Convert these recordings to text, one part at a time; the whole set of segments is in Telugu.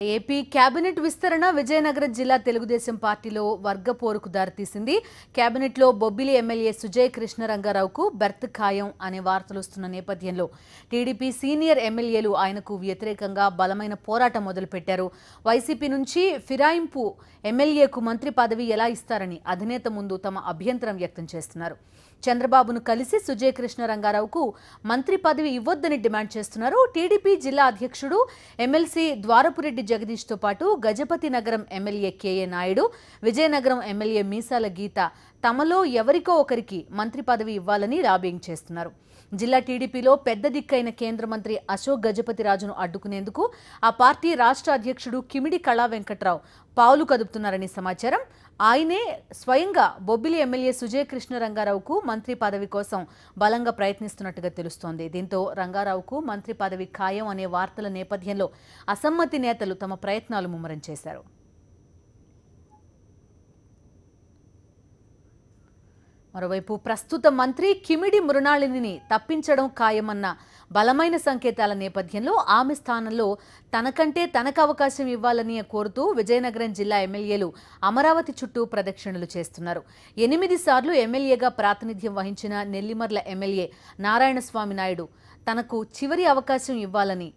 ఏపీ కేబినెట్ విస్తరణ విజయనగరం జిల్లా తెలుగుదేశం పార్టీలో వర్గ పోరుకు దారితీసింది. కేబినెట్లో బొబ్బిలి ఎమ్మెల్యే సుజయ్ కృష్ణరంగారావుకు బెర్త్ ఖాయం అనే వార్తలు వస్తున్న నేపథ్యంలో టీడీపీ సీనియర్ ఎమ్మెల్యేలు ఆయనకు వ్యతిరేకంగా బలమైన పోరాటం మొదలుపెట్టారు. వైసీపీ నుంచి ఫిరాయింపు ఎమ్మెల్యేకు మంత్రి పదవి ఎలా ఇస్తారని అధినేత ముందు తమ అభ్యంతరం వ్యక్తం చేస్తున్నారు. చంద్రబాబును కలిసి సుజయ్ కృష్ణరంగారావుకు మంత్రి పదవి ఇవ్వొద్దని డిమాండ్ చేస్తున్నారు. టీడీపీ జిల్లా అధ్యక్షుడు ఎమ్మెల్సీ ద్వారపురెడ్డి జగదీష్తో పాటు Gajapathinagaram MLA K A Naidu, Vizianagaram MLA Meesala Geetha తమలో ఎవరికో ఒకరికి మంత్రి పదవి ఇవ్వాలని లాబింగ్ చేస్తున్నారు. జిల్లా టీడీపీలో పెద్ద దిక్కైన కేంద్ర మంత్రి అశోక్ గజపతిరాజును అడ్డుకునేందుకు ఆ పార్టీ రాష్ట్ర అధ్యక్షుడు కిమిడి కళా వెంకట్రావు పావులు కదుపుతున్నారని సమాచారం. ఆయనే స్వయంగా బొబ్బిలి ఎమ్మెల్యే సుజయ్ కృష్ణరంగారావుకు మంత్రి పదవి కోసం బలంగా ప్రయత్నిస్తున్నట్టుగా తెలుస్తోంది. దీంతో రంగారావుకు మంత్రి పదవి ఖాయం అనే వార్తల నేపథ్యంలో అసమ్మతి నేతలు తమ ప్రయత్నాలు ముమ్మరం చేశారు. మరోవైపు ప్రస్తుత మంత్రి కిమిడి మృణాళిని తప్పించడం ఖాయమన్న బలమైన సంకేతాల నేపథ్యంలో ఆమె స్థానంలో తనకంటే తనకు అవకాశం ఇవ్వాలని కోరుతూ విజయనగరం జిల్లా ఎమ్మెల్యేలు అమరావతి చుట్టూ ప్రదక్షిణలు చేస్తున్నారు. 8 సార్లు ఎమ్మెల్యేగా ప్రాతినిధ్యం వహించిన నెల్లిమర్ల ఎమ్మెల్యే నారాయణస్వామి నాయుడు తనకు చివరి అవకాశం ఇవ్వాలని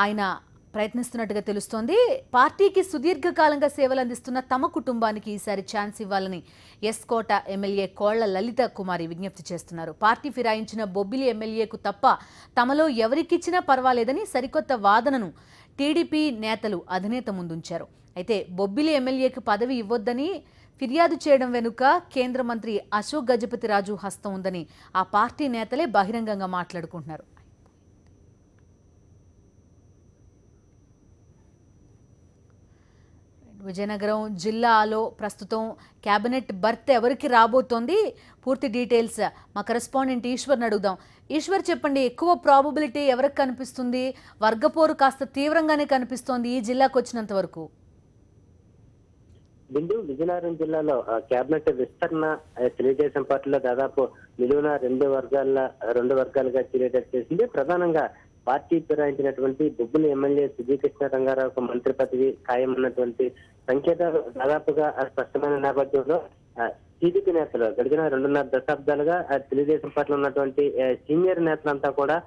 ఆయన ప్రయత్నిస్తున్నట్టుగా తెలుస్తోంది. పార్టీకి సుదీర్ఘకాలంగా సేవలు అందిస్తున్న తమ కుటుంబానికి ఈసారి ఛాన్స్ ఇవ్వాలని ఎస్కోట ఎమ్మెల్యే కోళ్ల లలిత కుమారి విజ్ఞప్తి చేస్తున్నారు. పార్టీ ఫిరాయించిన బొబ్బిలి ఎమ్మెల్యేకు తప్ప తమలో ఎవరికిచ్చినా పర్వాలేదని సరికొత్త వాదనను టీడీపీ నేతలు అధినేత ముందుంచారు. అయితే బొబ్బిలి ఎమ్మెల్యేకు పదవి ఇవ్వొద్దని ఫిర్యాదు చేయడం వెనుక కేంద్ర మంత్రి అశోక్ గజపతిరాజు హస్తం ఉందని ఆ పార్టీ నేతలే బహిరంగంగా మాట్లాడుకుంటున్నారు. విజయనగరం జిల్లాలో ప్రస్తుతం కేబినెట్ బర్త్ ఎవరికి రాబోతోంది? పూర్తి డీటెయిల్స్ మా కరెస్పాండెంట్ ఈశ్వర్ని అడుగుదాం. ఈశ్వర్ చెప్పండి, ఎక్కువ ప్రాబబిలిటీ ఎవరికి కనిపిస్తుంది? వర్గపోరు కాస్త తీవ్రంగానే కనిపిస్తోంది ఈ జిల్లాకు వచ్చినంత వరకు. బిందు, విజయనగరం జిల్లాలో కేబినెట్ విస్తరణ తెలుగుదేశం పార్టీలో దాదాపు నిలువున రెండు వర్గాలుగా చీలేటట్టు చేసింది. ప్రధానంగా పార్టీ ఫిరాయించినటువంటి బొబ్బిలి ఎమ్మెల్యే సుజయ్ కృష్ణరంగారావుకు మంత్రి పదవి ఖాయమన్నటువంటి సంకేతాలు దాదాపుగా స్పష్టమైన నేపథ్యంలో టీడీపీ నేతలు గడిచిన 2.5 దశాబ్దాలుగా తెలుగుదేశం పార్టీలో ఉన్నటువంటి సీనియర్ నేతలంతా కూడా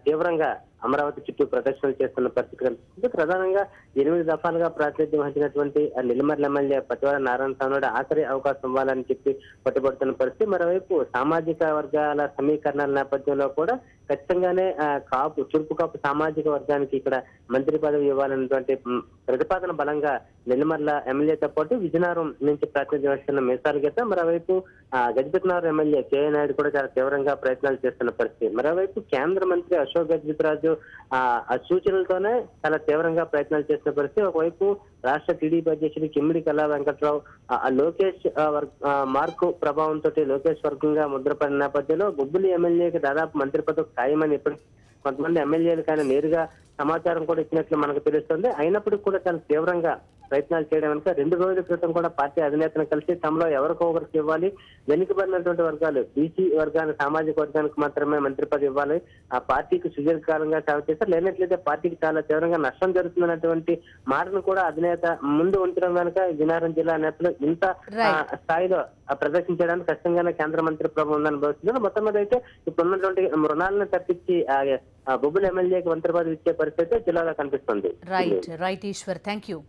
తీవ్రంగా అమరావతి చుట్టూ ప్రదర్శనలు చేస్తున్న పరిస్థితి కనిపిస్తుంది. ప్రధానంగా 8 దఫాలుగా ప్రాతినిధ్యం వహించినటువంటి నెల్లిమర్ల ఎమ్మెల్యే పతివాడ నారాయణ స్వామి ఆఖరి అవకాశం ఇవ్వాలని చెప్పి పట్టుబడుతున్న పరిస్థితి. మరోవైపు సామాజిక వర్గాల సమీకరణాల నేపథ్యంలో కూడా ఖచ్చితంగానే చురుకు కాపు సామాజిక వర్గానికి ఇక్కడ మంత్రి పదవి ఇవ్వాలన్నటువంటి ప్రతిపాదన బలంగా నెల్లిమర్ల ఎమ్మెల్యేతో పాటు విజయనగరం నుంచి ప్రాతినిధ్యం వహిస్తున్న మీసాల గీత, మరోవైపు గజపతినగరం ఎమ్మెల్యే కేఏ నాయుడు కూడా చాలా తీవ్రంగా ప్రయత్నాలు చేస్తున్న పరిస్థితి. మరోవైపు కేంద్ర మంత్రి అశోక్ గజపతిరాజు ఆ సూచనలతోనే చాలా తీవ్రంగా ప్రయత్నాలు చేస్తున్న పరిస్థితి. ఒకవైపు రాష్ట్ర టీడీపీ అధ్యక్షుడు కిమ్మిడి కళా వెంకట్రావు లోకేష్ మార్కు ప్రభావంతో లోకేష్ వర్గంగా ముద్రపడిన నేపథ్యంలో బొబ్బిలి ఎమ్మెల్యేకి దాదాపు మంత్రి పదవి ఖాయమని ఇప్పుడు కొంతమంది ఎమ్మెల్యేలు కానీ నేరుగా సమాచారం కూడా ఇచ్చినట్లు మనకు తెలుస్తుంది. అయినప్పటికీ కూడా చాలా తీవ్రంగా ప్రయత్నాలు చేయడం వెనుక 2 రోజుల క్రితం కూడా పార్టీ అధినేతను కలిసి తమలో ఎవరికో ఒకరికి ఇవ్వాలి, వెనుకబడినటువంటి వర్గాలు బీసీ వర్గానికి సామాజిక వర్గానికి మాత్రమే మంత్రి పదవి ఇవ్వాలి, ఆ పార్టీకి సుదీర్ఘకాలంగా సేవ చేస్తారు, లేనట్లయితే పార్టీకి చాలా తీవ్రంగా నష్టం జరుగుతున్నటువంటి మాటను కూడా అధినేత ముందు ఉంచడం వెనుక విజయనగరం జిల్లా నేతలు ఇంత స్థాయిలో ప్రదర్శించడానికి ఖచ్చితంగానే కేంద్ర మంత్రి ప్రభావం ఉందని భావిస్తున్నారు. మొత్తం మీద అయితే ఇప్పుడు ఉన్నటువంటి మృణాలను తప్పించి బొబ్బిలి ఎమ్మెల్యేకి మంత్రి పదవి ఇచ్చే పరిస్థితి జిల్లాలో కనిపిస్తుంది. Right Eshwar, thank you.